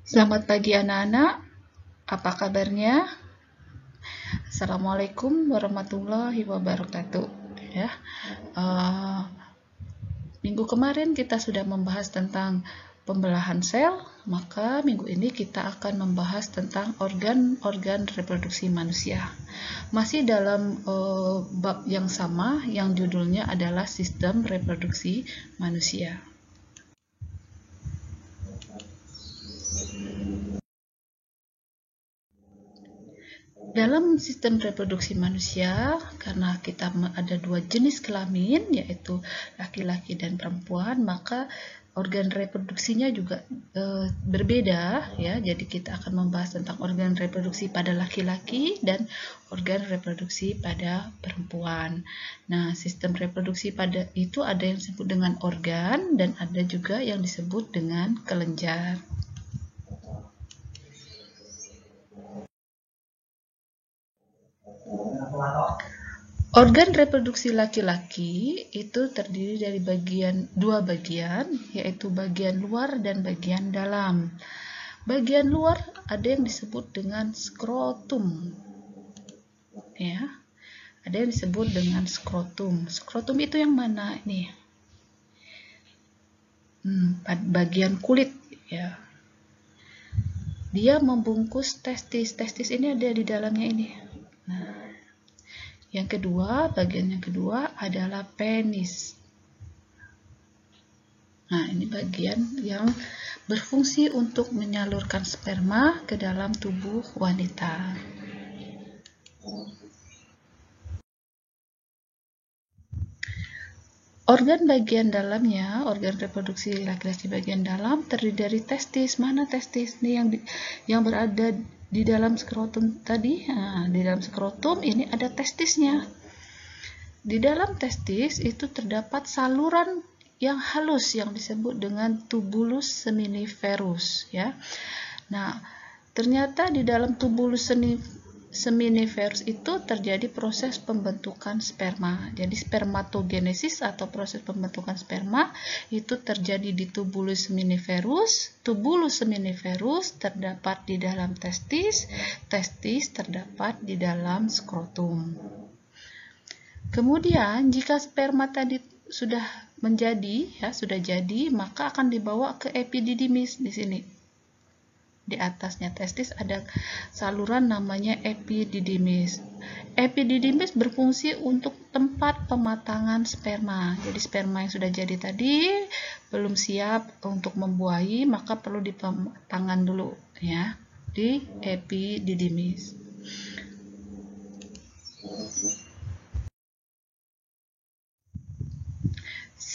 Selamat pagi anak-anak, apa kabarnya? Assalamualaikum warahmatullahi wabarakatuh. Ya, uh, minggu kemarin kita sudah membahas tentang pembelahan sel, maka minggu ini kita akan membahas tentang organ-organ reproduksi manusia. Masih dalam bab yang sama, yang judulnya adalah sistem reproduksi manusia. Dalam sistem reproduksi manusia, karena kita ada dua jenis kelamin, yaitu laki-laki dan perempuan, maka organ reproduksinya juga berbeda, ya. Jadi kita akan membahas tentang organ reproduksi pada laki-laki dan organ reproduksi pada perempuan. Nah, sistem reproduksi pada itu ada yang disebut dengan organ dan ada juga yang disebut dengan kelenjar. Organ reproduksi laki-laki itu terdiri dari dua bagian, yaitu bagian luar dan bagian dalam. Bagian luar ada yang disebut dengan skrotum. Ya. Ada yang disebut dengan skrotum. Skrotum itu yang mana ini? Bagian kulit, ya. Dia membungkus testis. Testis ini ada di dalamnya ini. Nah, bagian yang kedua adalah penis. Nah, ini bagian yang berfungsi untuk menyalurkan sperma ke dalam tubuh wanita. Organ bagian dalamnya, organ reproduksi laki-laki bagian dalam terdiri dari testis. Mana testis? Ini yang berada di dalam skrotum tadi. Nah, di dalam skrotum ini ada testisnya. Di dalam testis itu terdapat saluran yang halus yang disebut dengan tubulus seminiferus, ya. Nah, ternyata di dalam tubulus seminiferus itu terjadi proses pembentukan sperma. Jadi spermatogenesis atau proses pembentukan sperma itu terjadi di tubulus seminiferus. Tubulus seminiferus terdapat di dalam testis. Testis terdapat di dalam skrotum. Kemudian jika sperma tadi sudah jadi, maka akan dibawa ke epididymis di sini. Di atasnya testis ada saluran namanya epididymis. Epididymis berfungsi untuk tempat pematangan sperma. Jadi sperma yang sudah jadi tadi belum siap untuk membuahi, maka perlu dipatangan dulu, ya, di epididymis.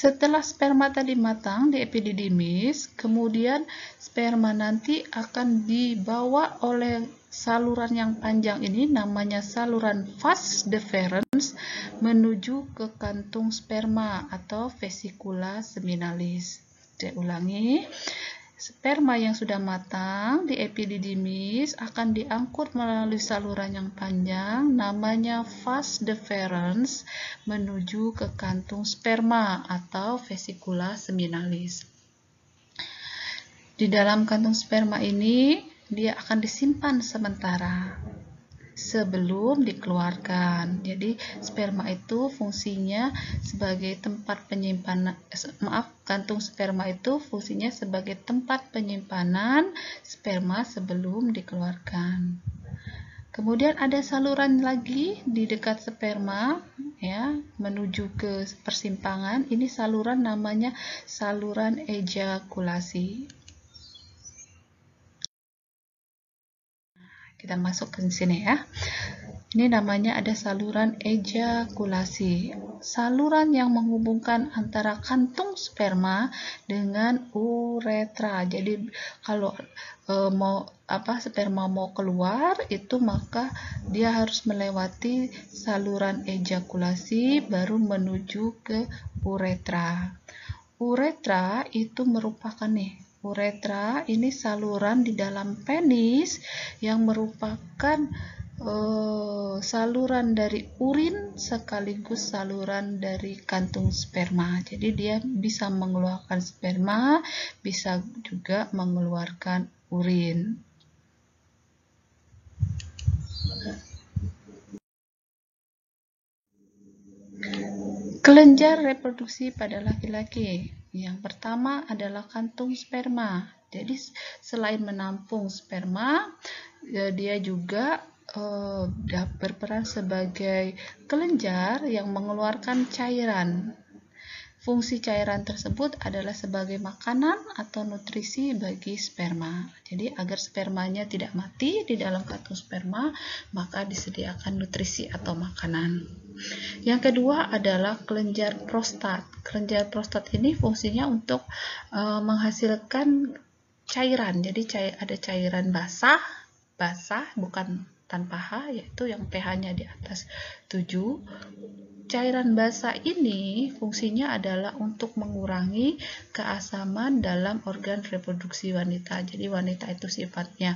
Setelah sperma tadi matang di epididymis, kemudian sperma nanti akan dibawa oleh saluran yang panjang ini, namanya saluran vas deferens, menuju ke kantung sperma atau vesicula seminalis. Saya ulangi. Sperma yang sudah matang di epididymis akan diangkut melalui saluran yang panjang namanya vas deferens menuju ke kantung sperma atau vesicula seminalis. Di dalam kantung sperma ini dia akan disimpan sementara sebelum dikeluarkan. Jadi sperma itu fungsinya sebagai tempat penyimpanan, kantung sperma itu fungsinya sebagai tempat penyimpanan sperma sebelum dikeluarkan. Kemudian ada saluran lagi di dekat sperma, ya, menuju ke persimpangan. Ini saluran namanya saluran ejakulasi. Kita masuk ke sini, ya. Ini namanya ada saluran ejakulasi. Saluran yang menghubungkan antara kantung sperma dengan uretra. Jadi kalau sperma mau keluar itu, maka dia harus melewati saluran ejakulasi baru menuju ke uretra. Uretra itu merupakan uretra ini saluran di dalam penis yang merupakan saluran dari urin sekaligus saluran dari kantung sperma. Jadi dia bisa mengeluarkan sperma, bisa juga mengeluarkan urin. Kelenjar reproduksi pada laki-laki. Yang pertama adalah kantung sperma. Jadi selain menampung sperma, dia juga berperan sebagai kelenjar yang mengeluarkan cairan. Fungsi cairan tersebut adalah sebagai makanan atau nutrisi bagi sperma. Jadi agar spermanya tidak mati di dalam kantung sperma, maka disediakan nutrisi atau makanan. Yang kedua adalah kelenjar prostat. Kelenjar prostat ini fungsinya untuk menghasilkan cairan. Jadi ada cairan basah bukan tanpa H, yaitu yang pH-nya di atas 7. Cairan basah ini fungsinya adalah untuk mengurangi keasaman dalam organ reproduksi wanita. Jadi wanita itu sifatnya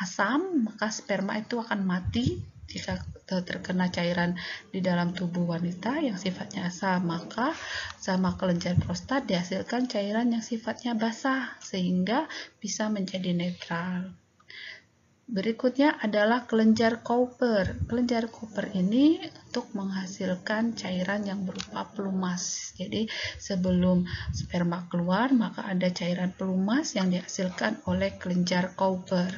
asam, maka sperma itu akan mati jika terkena cairan di dalam tubuh wanita yang sifatnya asam. Maka sama kelenjar prostat dihasilkan cairan yang sifatnya basah sehingga bisa menjadi netral. Berikutnya adalah kelenjar Cowper. Kelenjar Cowper ini untuk menghasilkan cairan yang berupa pelumas. Jadi sebelum sperma keluar, maka ada cairan pelumas yang dihasilkan oleh kelenjar Cowper.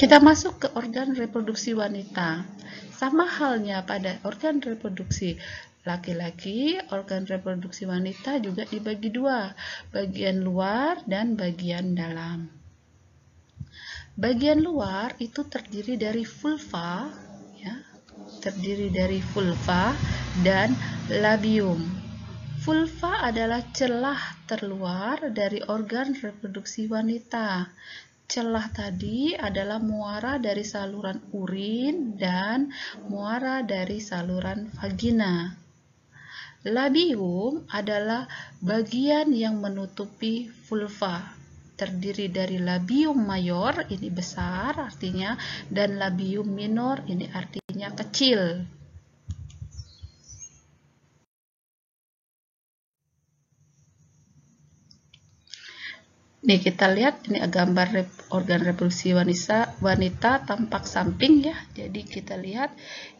Kita masuk ke organ reproduksi wanita. Sama halnya pada organ reproduksi laki-laki, organ reproduksi wanita juga dibagi dua, bagian luar dan bagian dalam. Bagian luar itu terdiri dari vulva, ya, dan labium. Vulva adalah celah terluar dari organ reproduksi wanita. Celah tadi adalah muara dari saluran urin dan muara dari saluran vagina. Labium adalah bagian yang menutupi vulva. Terdiri dari labium mayor, ini besar artinya, dan labium minor, ini artinya kecil. Nih kita lihat ini gambar organ reproduksi wanita tampak samping ya. Jadi kita lihat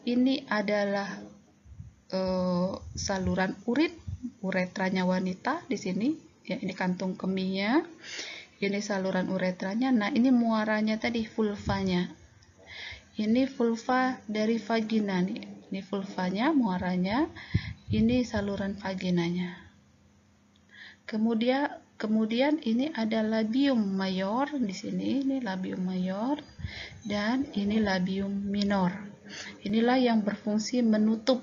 ini adalah saluran uretranya wanita di sini. Ya, ini kantung kemihnya. Ini saluran uretranya. Nah, ini muaranya tadi, vulvanya. Ini vulva dari vagina nih. Ini vulvanya, muaranya. Ini saluran vaginanya. Kemudian ini ada labium mayor di sini, ini labium mayor dan ini labium minor. Inilah yang berfungsi menutup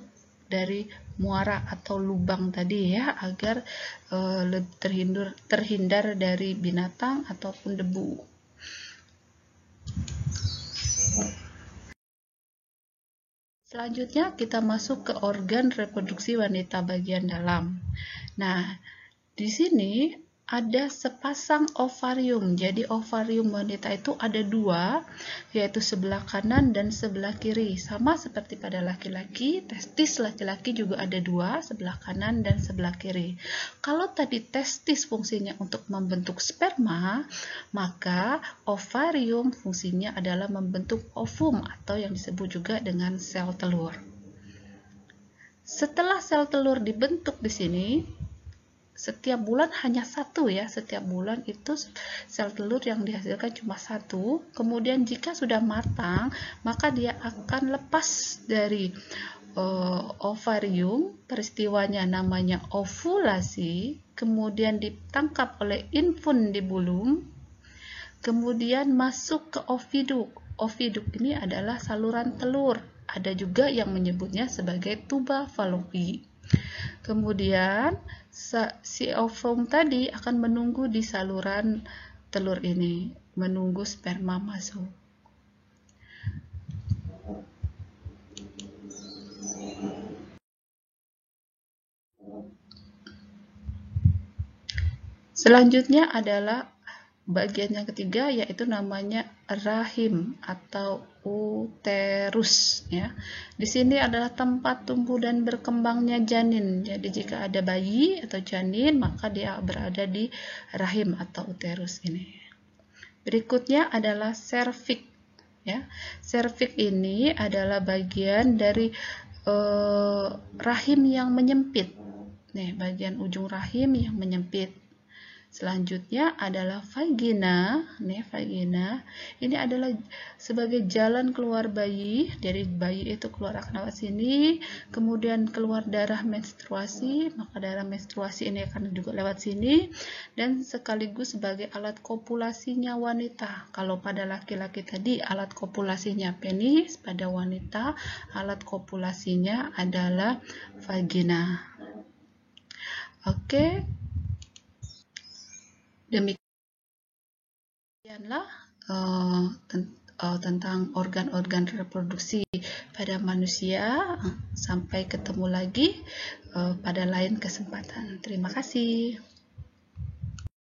dari muara atau lubang tadi ya, agar terhindar dari binatang ataupun debu. Selanjutnya kita masuk ke organ reproduksi wanita bagian dalam. Nah, di sini ada sepasang ovarium. Jadi ovarium wanita itu ada dua, yaitu sebelah kanan dan sebelah kiri. Sama seperti pada laki-laki, testis laki-laki juga ada dua, sebelah kanan dan sebelah kiri. Kalau tadi testis fungsinya untuk membentuk sperma, maka ovarium fungsinya adalah membentuk ovum atau yang disebut juga dengan sel telur. Setelah sel telur dibentuk di sini, setiap bulan hanya satu ya, setiap bulan itu sel telur yang dihasilkan cuma satu. Kemudian jika sudah matang, maka dia akan lepas dari ovarium, peristiwanya namanya ovulasi, kemudian ditangkap oleh infundibulum, kemudian masuk ke oviduk. Oviduk ini adalah saluran telur, ada juga yang menyebutnya sebagai tuba Fallopi. Kemudian si ovum tadi akan menunggu di saluran telur ini, menunggu sperma masuk. Selanjutnya adalah bagian yang ketiga yaitu namanya rahim atau uterus ya. Di sini adalah tempat tumbuh dan berkembangnya janin. Jadi jika ada bayi atau janin maka dia berada di rahim atau uterus ini. Berikutnya adalah serviks ya. Serviks ini adalah bagian dari rahim yang menyempit. Nih, bagian ujung rahim yang menyempit. Selanjutnya adalah vagina. Nih, vagina. Ini adalah sebagai jalan keluar bayi. Dari bayi itu keluar akan lewat sini, kemudian keluar darah menstruasi, maka darah menstruasi ini akan juga lewat sini, dan sekaligus sebagai alat kopulasinya wanita. Kalau pada laki-laki tadi alat kopulasinya penis, pada wanita alat kopulasinya adalah vagina. Oke. Demikianlah tentang organ-organ reproduksi pada manusia. Sampai ketemu lagi pada lain kesempatan. Terima kasih.